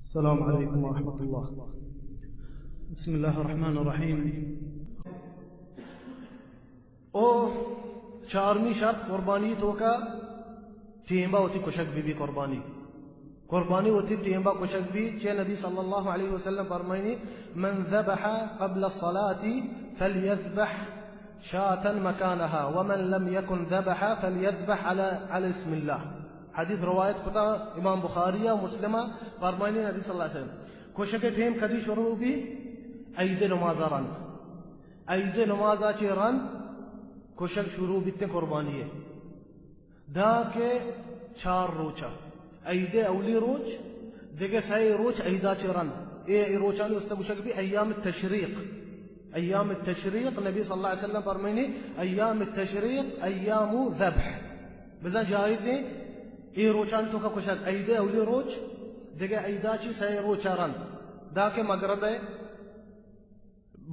السلام عليكم ورحمة الله. بسم الله الرحمن الرحيم. او چارمی شرط قربانی تو کا ٹیمبا ہوتی کشک بھی قربانی ہوتی ٹیمبا کشک بھی کہ نبی صلی اللہ علیہ وسلم فرمائنی من ذبح قبل الصلاة فليذبح شاة مكانها ومن لم يكن ذبح فليذبح على اسم الله. حدیث روایت کتا امام بخاری و مسلمہ فرمائنی نبی صلی اللہ علیہ وسلم کشک ٹیم کدی شروع بھی عید نمازا رند عید نمازا چی رند کشک شروع بیتنے قربانی ہے دا کے 4 روچا عید اولی روچ دیگه 3 روچ عیدا چی رند اے روچانی استا کشک بھی ایام التشریق نبی صلی اللہ علیہ وسلم فرمائنی ایام التشریق ایام ذبح بزن جائزیں ای روچان تو کا کشک عید اولی روچ دیگه عیدا چی 3 روچا رند دا کے مغرب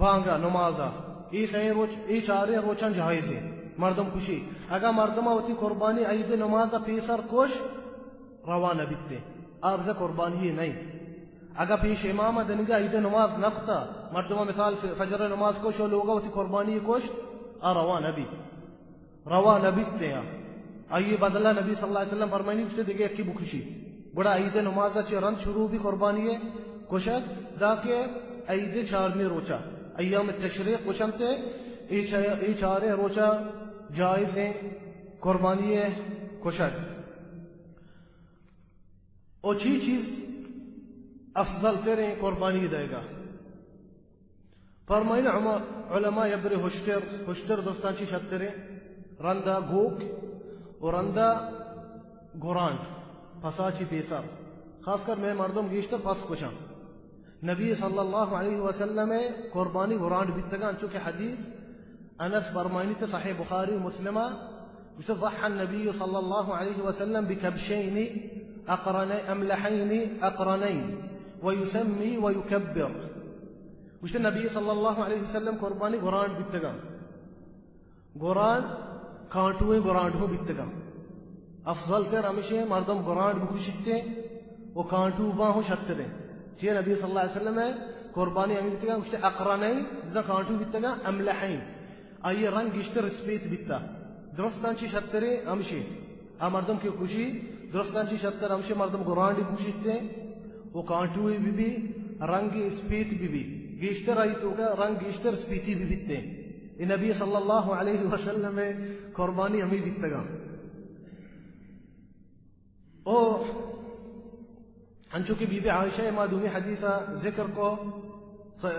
بانگا نمازا ای 4 روچان جائز ہے مردم خوشی اگر مردمہ ہوتی قربانی عید نمازا پیسر کوش روانہ بیتے عرض قربانی نہیں اگر پیش امامہ دنگا عید نماز نکتا مردمہ مثال فجر نماز کوش و لوگا ہوتی قربانی کوش روانہ بیتے ہیں آئیے بدلہ نبی صلی اللہ علیہ وسلم فرمائنی کچھتے دیکھے اکی بکشی بڑا عید نمازا چی رند شروع بھی قربانی ہے کوشک دا کے عید 4 روچا ایام التشریق کشنتے ای 4 روچا جائز ہیں قربانی ہے کشک اچھی چیز افضل تیرے قربانی دے گا فرمائن علماء یبر ہشتر دوستان چی شترے رندہ گوک اور رندہ گورانڈ پسا چی پیسا خاص کر میں مردم گیشتر پس کچھاں نبی صلی اللہ علیہ وسلم قربانی گورانڈ بیتگان چونکہ حدیث انس فرمائنی تے صحیح بخاری و مسلمہ ضحى النبي صلى الله عليه وسلم بكبشين أملحين أقرنين ويسمي ويكبر وشت النبي صلى الله عليه وسلم قرباني غران بيتگا غران کانٹوے غران ہو بيتگا افضل تر ہمیشہ مردم غران بخشتے وہ کانٹو با ہو شترے کہ نبی صلی اللہ علیہ وسلم قربانی ہمیں بيتگا وشت اقرنين ذا کانٹو بيتگا املحين اي رنگ اشتر سپیت بیتا درستان چی شترے ہمشے مردم کی خوشی درستان چی شتر ہمشے مردم گرانڈی خوشیتے وہ کانٹوئی بھی رنگ سپیت بھی گیشتر آئی تو کا رنگ گیشتر سپیتی بھی بیتے نبی صلی اللہ علیہ وسلم قربانی ہمیں بیتگا او انچو کی بی بی عائشہ مادومی حدیثہ ذکر کو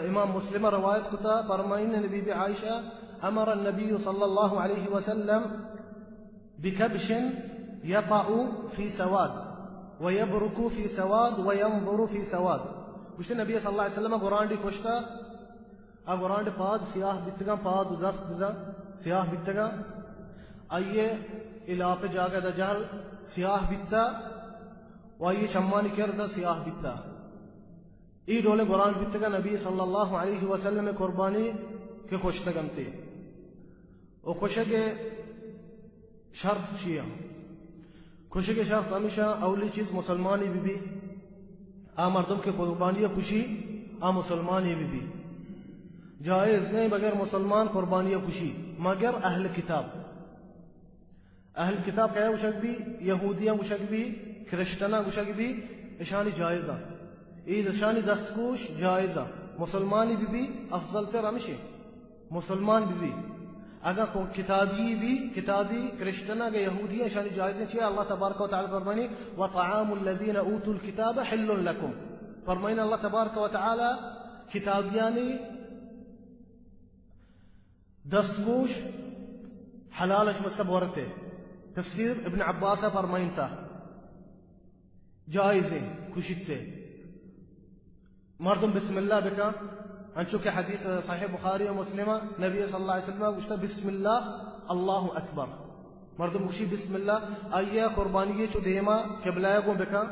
امام مسلمہ روایت کتا فرمائن نبی بی عائشہ أمر النبي صلى الله عليه وسلم بكبش يطأ في سواد ويبرك في سواد وينظر في سواد وشت النبي صلى الله عليه وسلم غراندي كشتا غراند پاد سیاہ بتگا پاد دست بزا سیاہ بتگا آئیے علاقے جاگا دا جہل سیاہ بتا وآئیے چمانی کردا سیاہ بتا ای دولے غراند بتگا نبی صلی اللہ علیہ وسلم قربانی کے کشتگمتے و کشک شرط شیعہ کشک شرط ہمیشہ اولی چیز مسلمانی بھی مردم کے قربانی خوشی مسلمانی بھی جائز نہیں بغیر مسلمان قربانی خوشی مگر اہل کتاب کہا وشک بھی یہودیاں وشک بھی کرسچنا وشک بھی اشانی جائزہ عید اشانی دستگوش جائزہ مسلمانی بھی افضل تر ہمیشہ مسلمان بھی اگر کتابی کرسچنا کے یہودی شان جائزیں چاہیے اللہ تبارک و تعالی فرمانی وطعام الذین اوتوا الكتاب حل لكم فرمائنا اللہ تبارک و تعالی کتابیانی دستگوش حلالش مستبورتے تفسیر ابن عباس فرمائنتا جائزیں کشتے مردم بسم اللہ بکا انچو کے حدیث صحیح بخاری و مسلمہ نبی صلی اللہ علیہ وسلم گوشتا بسم اللہ اللہ اکبر مردم گوشی بسم اللہ آئیے قربانی چو دیما قبلہ گو بکا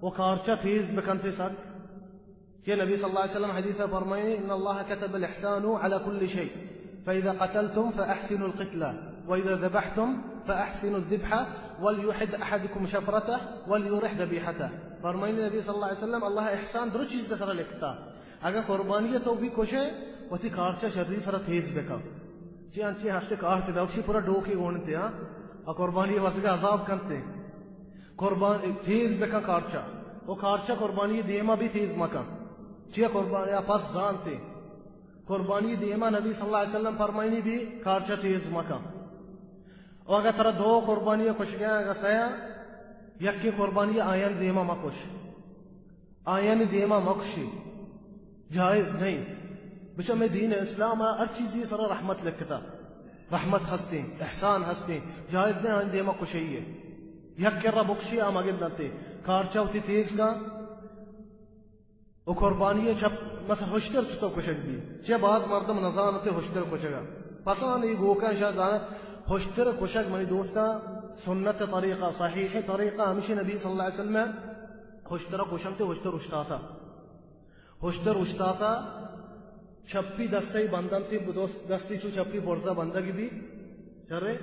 و کارچا تیز بکن تے سک کہ نبی صلی اللہ علیہ وسلم حدیث فرمائنی ان اللہ كتب الاحسان على كل شيء فاذا قتلتم فاحسنوا القتلى واذا ذبحتم فأحسنوا الذبح وليحد أحدكم شفرته وليرح ذبيحته. फरमाइने नबी सल्लल्लाहु अलैहि वसल्लम अल्लाह एहसान दो चीज से सरा लिखता अगर कुर्बानी तो भी कोशे वती कारचा शरीर सरा तेज बेका जी अंची हस्ते कारते डॉक्सी पूरा डोके गोणते हां आ कुर्बानी वसके अजाब करते कुर्बान तेज बेका कारचा वो कारचा कुर्बानी देमा भी तेज मका जी कुर्बानी पास जानते कुर्बानी देमा नबी सल्लल्लाहु अलैहि वसल्लम फरमाइनी भी कारचा तेज मका और अगर तरह दो कुर्बानियां कुछ गया अगर सया यक्की कुर्बानी आयन देमा मकुश आयन देमा मकुशी जायज नहीं बिचा में दीन इस्लाम हर चीज ये सारा रहमत लिखता रहमत हस्ते एहसान हस्ते जायज नहीं आयन देमा कुछ ही है यक्की रब बख्शी आम आगे नते कारचा उती तेज का वो कुर्बानी छप मतलब हुश्तर तो कुछ भी जे बाज मर्दम नजान होते हुश्तर कुछगा पसंद ये गोका शाह हुश्तर कुशक मेरी दोस्ता सुन्नत तरीका सहीह तरीका हमेशा नबी सल्लल्लाहु अलैहि वसल्लम हुश्तर कुशमते हुश्तर उश्ताता छप्पी दस्ते बंदन थी दस्ती चू छप्पी बोर्जा बंदगी भी चरे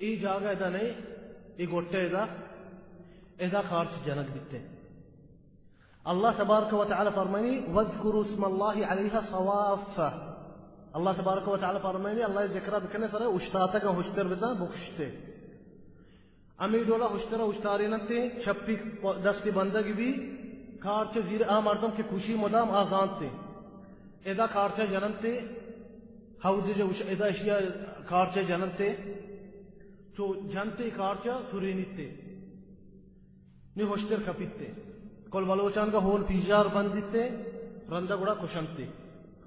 ई जागा एदा नहीं ई गोट्टे एदा खार्च जनक दिते अल्लाह तबारक व तआला फरमानी वज़कुरु इस्मल्लाहि अलैहा सवाफ़ा अल्लाह तबारक व तआला फरमानी अल्लाह जिक्र बिकने सरे उश्ताता का हुश्तर बिजा बुखश्ते अमीडोला हुश्तरा उश्तारिनते छप्पी दस्ती बंदगी भी खार्चे जीर आ मर्दम के खुशी मुदाम आजानते एदा खार्चे जननते हाउदे जो एदा एशिया खार्चे जननते जो जनते खार्चा सुरीनिते नि हुश्तर कपिते कल बलोचान का होल पिजार बंदिते रंदा गुड़ा कुशनते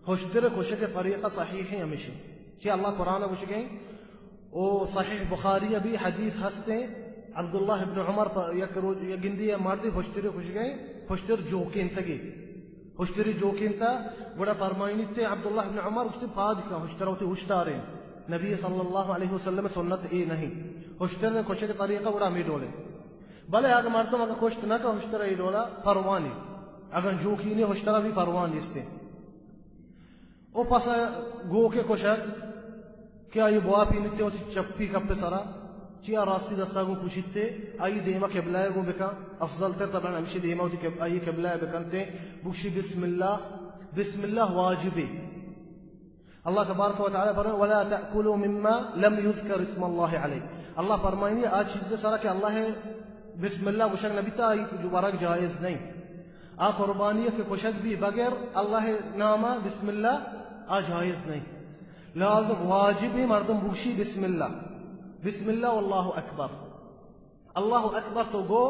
हुश्तर कुश के तरीका सही है हमेशा कि अल्लाह कुरान में कुछ ओ सहीह बुखारी अभी हदीस हस्ते अब्दुल्लाह इब्न उमर गिंदी मारती हुश्तरी खुश गए हुश्तर जोकिन तगी हुश्तरी जोकिन ता गुड़ा फरमाइनिते अब्दुल्लाह इब्न उमर उसने फाद का हुश्तर होती हुश्तारे नबी सल्लल्लाहु अलैहि वसल्लम सुन्नत ए नहीं हुश्तर ने खुश के तरीका गुड़ा मी डोले भले आगे मर्दम अगर खुश्त न का हुश्तर ए डोला परवानी अगर जोखी ने हुश्तरा भी परवान इसते ओ पासा गो के कुशक क्या ये बुआ पीनिते होती चप्पी कप्पे सरा चिया रास्ती दस्ता गो कुशिते आई देमा केबलाए गो बेका अफजल तर तबन हमशी देमा होती के आई केबलाए बेकनते बुशी बिस्मिल्लाह वाजिबी अल्लाह तबारक व तआला फरमाए वला ताकुलू मिम्मा लम युज़कर इस्मुल्लाह अलैहि अल्लाह फरमाएंगे आज चीज़ सारा कि अल्लाह है बिस्मिल्लाह कुशक नबी ता जो बरक जायज नहीं आ कुर्बानी के कुशक भी बगैर अल्लाह नामा बिस्मिल्लाह आ जायज नहीं लाज़िम वाजिब है मर्दम बुशी बिस्मिल्लाह वल्लाहु अकबर तो गो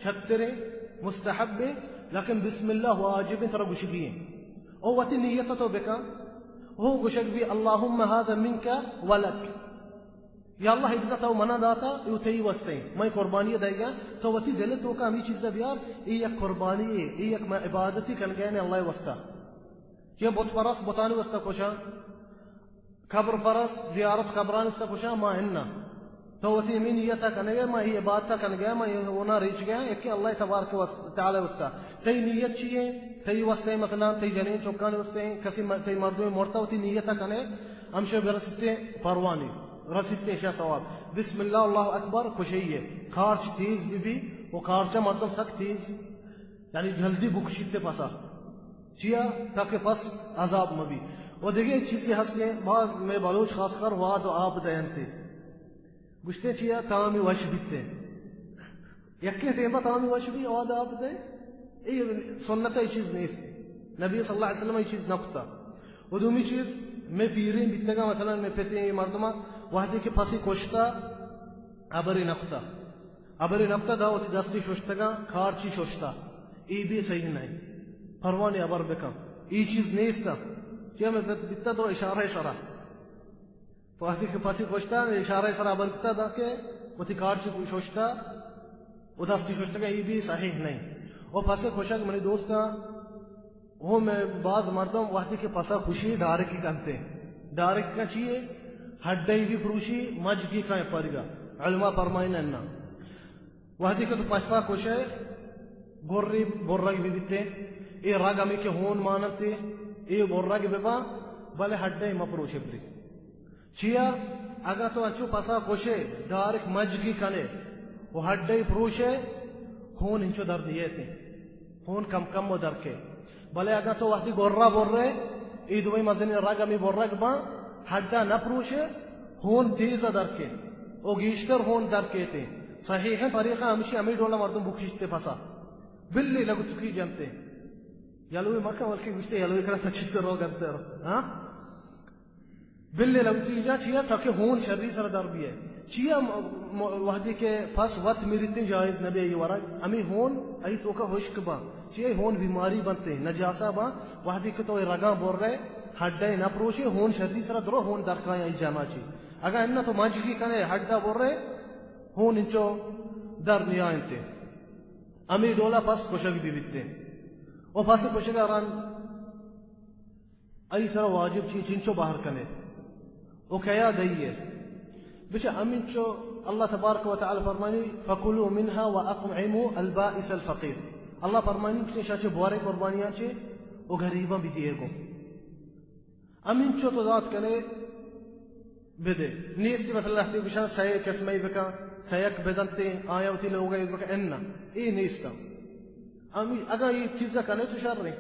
छत्तरे मुस्तहब लेकिन बिस्मिल्लाह वाजिब तरह गुशगी ओ वती नियत तो बेका हो गुशक भी अल्लाहुम्मा हाज़ा मिनका वलक या अल्लाह इज्जत तो मना दाता युतई वस्ते मैं कुर्बानी देगा तो वती दिल तो का मी चीज बियार ये कुर्बानी ये एक इबादती कन गए ने अल्लाह वस्ता ये बहुत परस बताने वस्ता कोशा खबर परस जियारत कब्रान इसका कुशा मां इन्ना तो वती मीन ये था कने मैं ये बात था कन गया मैं होना रीच गया एक अल्लाह तबारक व तआला उसका तई नियत चाहिए तई वस्ते मतलब तई जने चौकाने वस्ते कसी तई मर्दों मोरता होती नियत कने हमशे बरसते परवानी रसीते शा सवाब बिस्मिल्लाह अल्लाहु अकबर खुशी है खार्च तेज भी वो खार्चा मतलब सख्त तेज यानी जल्दी बुखशीते पसा चिया ताकि पस अजाब में भी वो देखिए चीजें हंसने बाज में बलोच खासकर वाद आप दयनते गुस्ते चिया तामी वश बिते यक्के टेबा तामी वश भी वाद आप दे ये सुन्नत ये चीज नहीं नबी सल्लल्लाहु अलैहि वसल्लम ये चीज नकता उदूमी चीज मैं पीरे बितेगा मसलन मैं पेते मर्दमा वाहदे के फंसी कोश्ता अबरी नकता दा होती दस्ती शोश्तगा खारची शोश्ता ये भी सही नहीं परवाने अबर बेका ये चीज नहीं इसता क्या मैं बिता तो इशारा वाहदे के फंसी कोश्ता इशारा अबर बिता दा के होती खारची शोश्ता उदस्ती शोश्तगा ये भी सही नहीं और फंसे कोशक मेरे दोस्त वो मैं बाज मर्दम वाहदे के फंसा खुशी डायरेक्ट की करते डायरेक्ट का चाहिए हड्डई भी पुरुषी मज की का परिगा अलमा परमाइन अन्ना वहदी को तो पछवा कुछ है गोर्री बोर्रा की बिते ए राग अमी के होन मानते ए बोर्रा के बेबा भले हड्डई मपरोचे ब्री चिया अगर तो अच्छू पसा कोशे डायरेक्ट मजगी कने वो हड्डे प्रूशे खून इंचो दर्द ये थे खून कम कम वो दर के भले अगर तो वही गोर्रा बोल रहे ईद वही मजनी रग अमी बोल रग बा हड्डा न प्रूशे खून तेज दर के ओ गीश्तर खून दर के थे सही है तरीका हमशी अमी डोला मर्दम बुखशिते फसा बिल्ली लगु तुकी जनते यलुई मक्का वल्के गुश्ते यलुई करा तचिते रोग अंतर हाँ बिल्ली लगु तुकी जा चिया ताकि खून शरीर सर दर भी है चिया वहदी के फस वत मिरते जायज नबी ये वरा अमी खून आई तो का हुश्क बा चिया खून बीमारी बनते नजासा बा वहदी के तो रगा बोल रहे हड्डे न प्रोशे खून शरीर सर दरो खून दर का आई जामा ची अगर इन्ना तो मजगी कने हड्डा बोल रहे खून इंचो दर नियायते अमी डोला पस कोशग भी बिते ओ फस कोशगा रन आई सर वाजिब ची चिंचो बाहर कने ओ कया दइए बिचा अमिंचो अल्लाह तबारक व तआला फरमानी फकुलू मिनहा व अतइमू अल बाइस अल फकीर अल्लाह फरमानी कि शाचे बोरे कुर्बानियां चे ओ गरीबा भी दिएगो अमिंचो तो जात कने बेदे नीस्ती मतलब हती बिशा सय कसमई बका सयक बेदंते आयावती लोग बका एन्ना ई नीस्ता अमी अगर ये चीज़ कने तो शर नहीं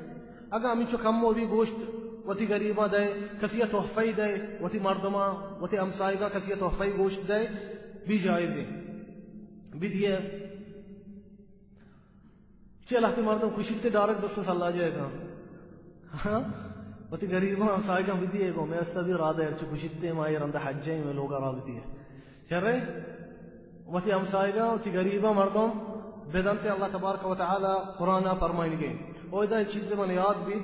अगर अमिंचो कम भी गोश्त वती गरीबा दे कसिया तोहफई दे वती मर्दमा वती अमसाइगा कसिया तोहफई गोश्त दे भी जायज है भी दिए चल हती मर्दम खुशी ते डायरेक्ट दोस्तों सल्ला जाएगा हाँ वती गरीबा अमसाइगा भी दिएगो मैं अस्ता भी राधा है खुशी ते माये रंदा हज्जे में लोग राध दिए चले वती अमसाइगा वती गरीबा मर्दम बेदंते अल्लाह तबारक व तआला कुरान फरमाएंगे और इधर चीज़ें मन याद भी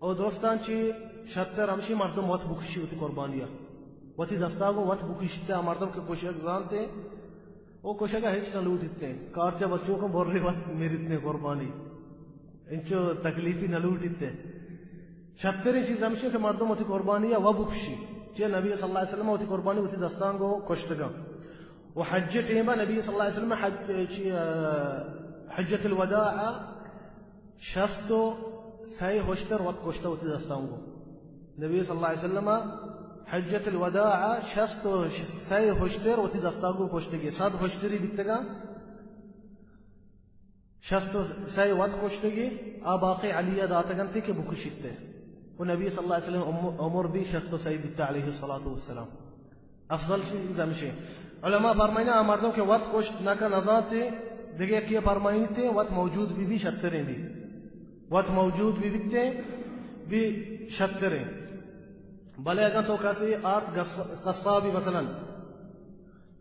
और दोस्तान ची शत्तर हमशी मर्दम वत बुखशी होती कुर्बानिया वती दस्तागो वत बुखिश्ते मर्दम के कोशक जानते वो कोशक हिच न लूट इतने कारचा बच्चों को बोल रहे वत मेरे इतने कुर्बानी इंचो तकलीफी न लूट इतने शत्तर चीज हमशी के मर्दम वती कुर्बानिया व बुखशी चे नबी सल्लल्लाहु अलैहि वसल्लम वती कुर्बानी वती दस्तागो कोशतगा वो हज टेमा नबी सल्लल्लाहु अलैहि वसल्लम हज्जतुल वदाअ शस्तो सही होश्तर वत कोश्ता होती दस्तांगो नबी सल्लल्लाहु अलैहि वसल्लम हज्जतुल वदाअ शस्तो सही होश्तर वती दस्तांगो कोश्तेगे साद होश्तरी बितगा शस्तो सही वत कोश्तेगे आ बाकी अलिया दातगंती के बुकुशिते वो नबी सल्लल्लाहु अलैहि वसल्लम उमर भी शस्तो सही बिता अलैहि सल्लतु वस्सलाम अफजल चीज जमशे उलमा फरमाइना मर्दों के वत कोश्त ना का नजाते देखिए किया फरमाइते वत मौजूद भी शत्तरें भी वत मौजूद भी बिकते भी शत्तरें भले अगर तो कैसे आठ कस्सा भी मसलन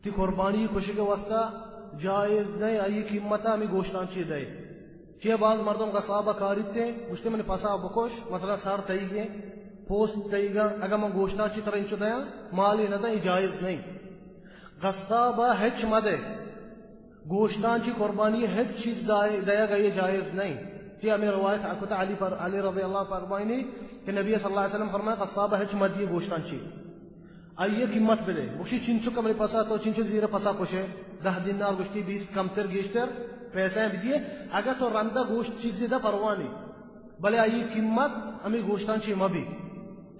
ती कुर्बानी खुशी के वास्ता जायज नहीं आई कीमता में गोश्तांची दे के बाद मर्दों का साबा कारिते मुश्ते मैंने पासा बकोश मसला सार तईगे पोस्ट तईगा अगर मैं गोश्तांची तरह इंचो दया माली न दे जायज नहीं गस्साबा हेच मदे गोश्तांची कुर्बानी हेच चीज दया गई जायज नहीं कि हमें रवायत अकुता अली रज़ी अल्लाह फरमाइनी कि नबी सल्लल्लाहु अलैहि वसल्लम फरमाया गस्साबा हेच मदी गोश्तांची आइए कीमत बेदे मुशी चिंचो कमरे पसा तो चिंचो जीरे पसा कोशे 10 दिनार गोश्ती 20 कमतर गेश्तर पैसे भी दिए अगर तो रंदा गोश्त चीज दा परवानी भले आइए कीमत हमें गोश्तांची मबी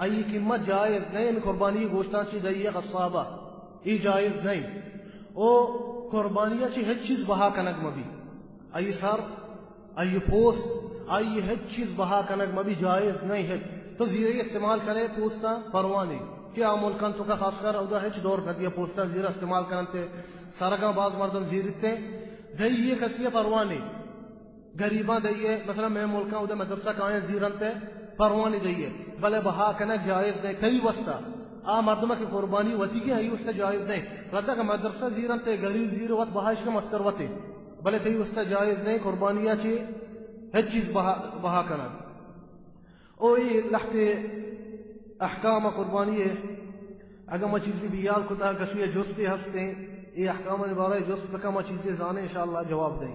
आइए कीमत जायज नहीं हमें कुर्बानी गोश्तांची दइए गस्साबा ये जायज नहीं ओ कुर्बानिया ची हर चीज बहा कनक मबी आई सर आई पोस्ट आई हर चीज बहा कनक मबी जायज नहीं है तो जीरे इस्तेमाल करे पोस्ता परवानी क्या मुल्कन तो का खासकर उदा है दौर कर दिया पोस्ता जीरा इस्तेमाल करते सारा बाज मर्दम जीरते दइए कसिया परवानी गरीबा दइए मतलब मैं मुल्का उदा मदरसा काया जीरनते परवानी दइए भले बहा कनक जायज नहीं कई वस्ता आ मर्दमा की कुर्बानी वती की है उससे जायज नहीं रद्दा का मदरसा जीरन ते गरीब जीर वत बहाश का मस्तर वते भले तई उससे जायज नहीं कुर्बानिया ची हर चीज बहा करना ओ ये लहते अहकाम कुर्बानी है अगर मैं चीजें बियाल कुता कसिया जोस्ते हंसते ये अहकाम निबारा जोस्त का मैं चीजें जाने इंशाअल्लाह जवाब दें